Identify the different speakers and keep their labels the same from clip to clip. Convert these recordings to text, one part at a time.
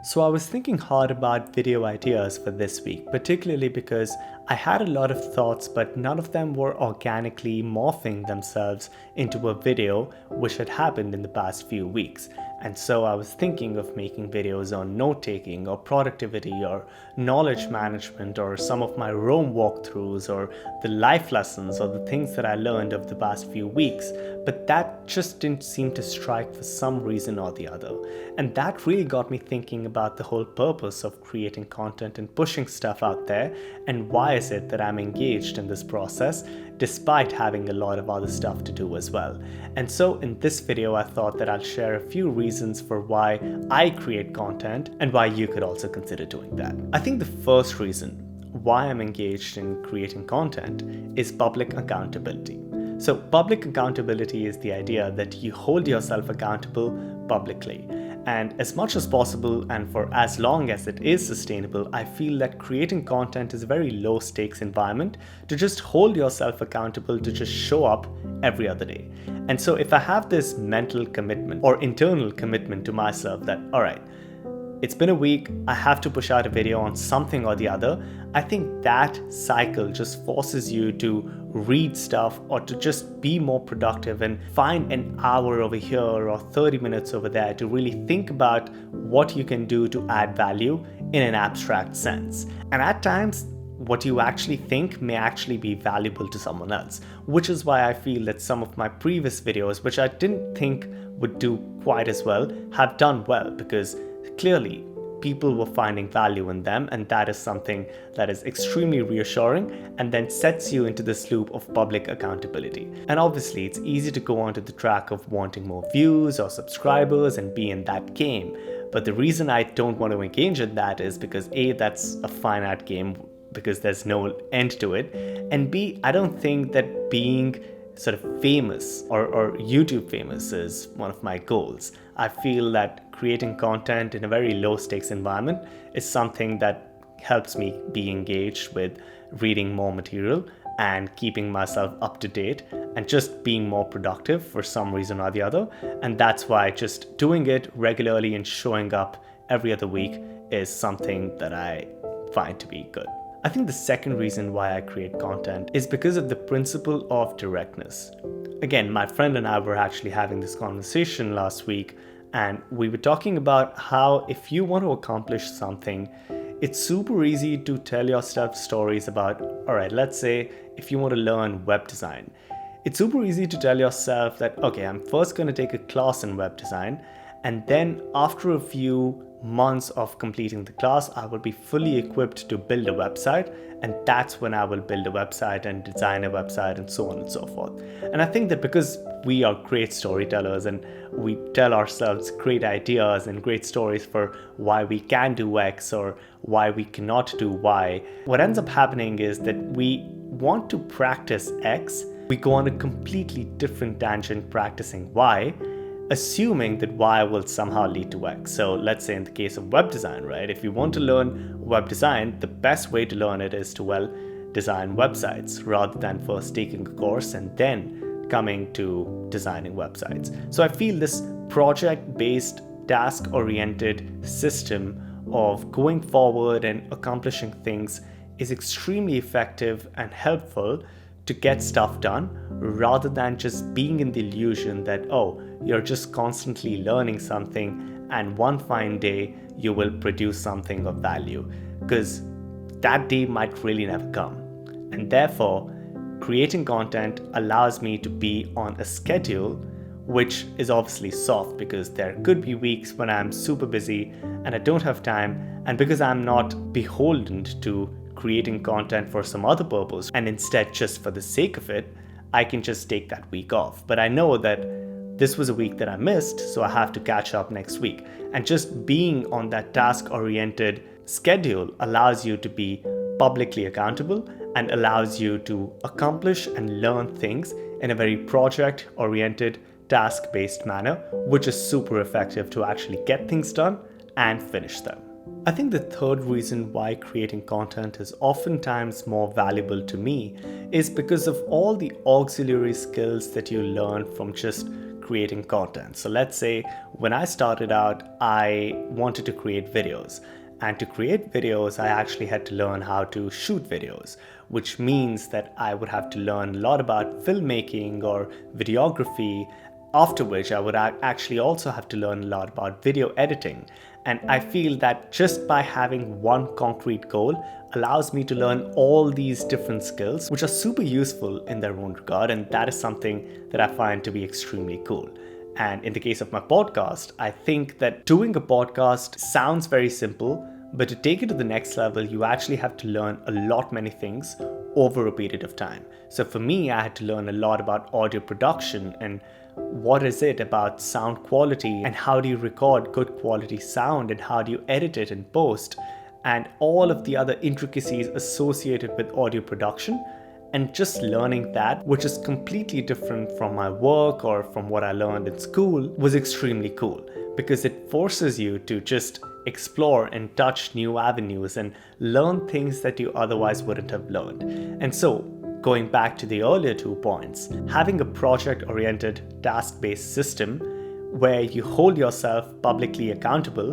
Speaker 1: So I was thinking hard about video ideas for this week, particularly because I had a lot of thoughts, but none of them were organically morphing themselves into a video, which had happened in the past few weeks. And so I was thinking of making videos on note taking or productivity or knowledge management or some of my Rome walkthroughs or the life lessons or the things that I learned over the past few weeks. But that just didn't seem to strike for some reason or the other. And that really got me thinking about the whole purpose of creating content and pushing stuff out there, and why is it that I'm engaged in this process despite having a lot of other stuff to do as well. And so in this video I thought that I'll share a few reasons for why I create content and why you could also consider doing that. I think the first reason why I'm engaged in creating content is public accountability. So public accountability is the idea that you hold yourself accountable publicly. And as much as possible and for as long as it is sustainable, I feel that creating content is a very low stakes environment to just hold yourself accountable to just show up every other day. And so if I have this mental commitment or internal commitment to myself that, all right, it's been a week, I have to push out a video on something or the other, I think that cycle just forces you to read stuff or to just be more productive and find an hour over here or 30 minutes over there to really think about what you can do to add value in an abstract sense. And at times, what you actually think may actually be valuable to someone else, which is why I feel that some of my previous videos, which I didn't think would do quite as well, have done well, because clearly people were finding value in them, and that is something that is extremely reassuring and then sets you into this loop of public accountability. And obviously it's easy to go onto the track of wanting more views or subscribers and be in that game, but the reason I don't want to engage in that is because A, that's a finite game because there's no end to it, and B, I don't think that being sort of famous or YouTube famous is one of my goals. I feel that creating content in a very low stakes environment is something that helps me be engaged with reading more material and keeping myself up to date and just being more productive for some reason or the other. And that's why just doing it regularly and showing up every other week is something that I find to be good. I think the second reason why I create content is because of the principle of directness. Again, my friend and I were actually having this conversation last week, and we were talking about how if you want to accomplish something, it's super easy to tell yourself stories about, all right, let's say if you want to learn web design, it's super easy to tell yourself that, okay, I'm first going to take a class in web design, and then after a few months of completing the class, I will be fully equipped to build a website, and that's when I will build a website and design a website and so on and so forth. And I think that because we are great storytellers and we tell ourselves great ideas and great stories for why we can do X or why we cannot do Y, what ends up happening is that we want to practice X, we go on a completely different tangent practicing Y, assuming that Y will somehow lead to X. So let's say in the case of web design, right? If you want to learn web design, the best way to learn it is to, well, design websites rather than first taking a course and then coming to designing websites. So I feel this project-based, task-oriented system of going forward and accomplishing things is extremely effective and helpful to get stuff done, rather than just being in the illusion that, oh, you're just constantly learning something and one fine day you will produce something of value, because that day might really never come. And therefore, creating content allows me to be on a schedule, which is obviously soft because there could be weeks when I'm super busy and I don't have time, and because I'm not beholden to creating content for some other purpose and instead just for the sake of it, I can just take that week off. But I know that this was a week that I missed, so I have to catch up next week. And just being on that task-oriented schedule allows you to be publicly accountable and allows you to accomplish and learn things in a very project-oriented, task-based manner, which is super effective to actually get things done and finish them. I think the third reason why creating content is oftentimes more valuable to me is because of all the auxiliary skills that you learn from just creating content. So let's say when I started out, I wanted to create videos. And to create videos, I actually had to learn how to shoot videos, which means that I would have to learn a lot about filmmaking or videography, after which I would actually also have to learn a lot about video editing. And I feel that just by having one concrete goal allows me to learn all these different skills, which are super useful in their own regard. And that is something that I find to be extremely cool. And in the case of my podcast, I think that doing a podcast sounds very simple, but to take it to the next level, you actually have to learn a lot many things over a period of time. So for me, I had to learn a lot about audio production and what is it about sound quality and how do you record good quality sound and how do you edit it in post and all of the other intricacies associated with audio production. And just learning that, which is completely different from my work or from what I learned in school, was extremely cool because it forces you to just explore and touch new avenues and learn things that you otherwise wouldn't have learned. And so, going back to the earlier 2 points, having a project-oriented, task-based system where you hold yourself publicly accountable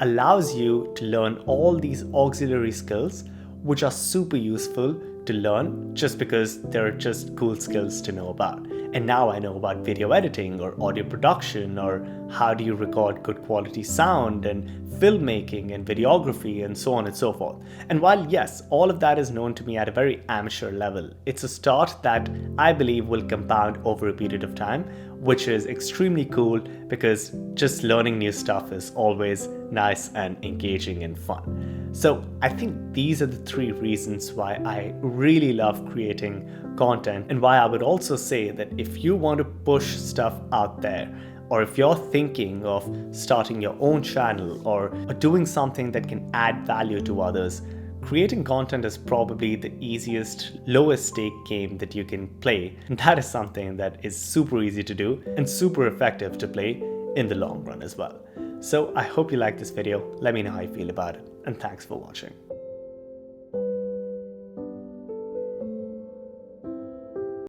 Speaker 1: allows you to learn all these auxiliary skills, which are super useful to learn just because they're just cool skills to know about. And now I know about video editing or audio production or how do you record good quality sound and filmmaking and videography and so on and so forth. And while yes, all of that is known to me at a very amateur level, it's a start that I believe will compound over a period of time, which is extremely cool because just learning new stuff is always nice and engaging and fun. So I think these are the 3 reasons why I really love creating content, and why I would also say that if you want to push stuff out there, or if you're thinking of starting your own channel or doing something that can add value to others, creating content is probably the easiest, lowest stake game that you can play. And that is something that is super easy to do and super effective to play in the long run as well. So I hope you liked this video. Let me know how you feel about it, and thanks for watching.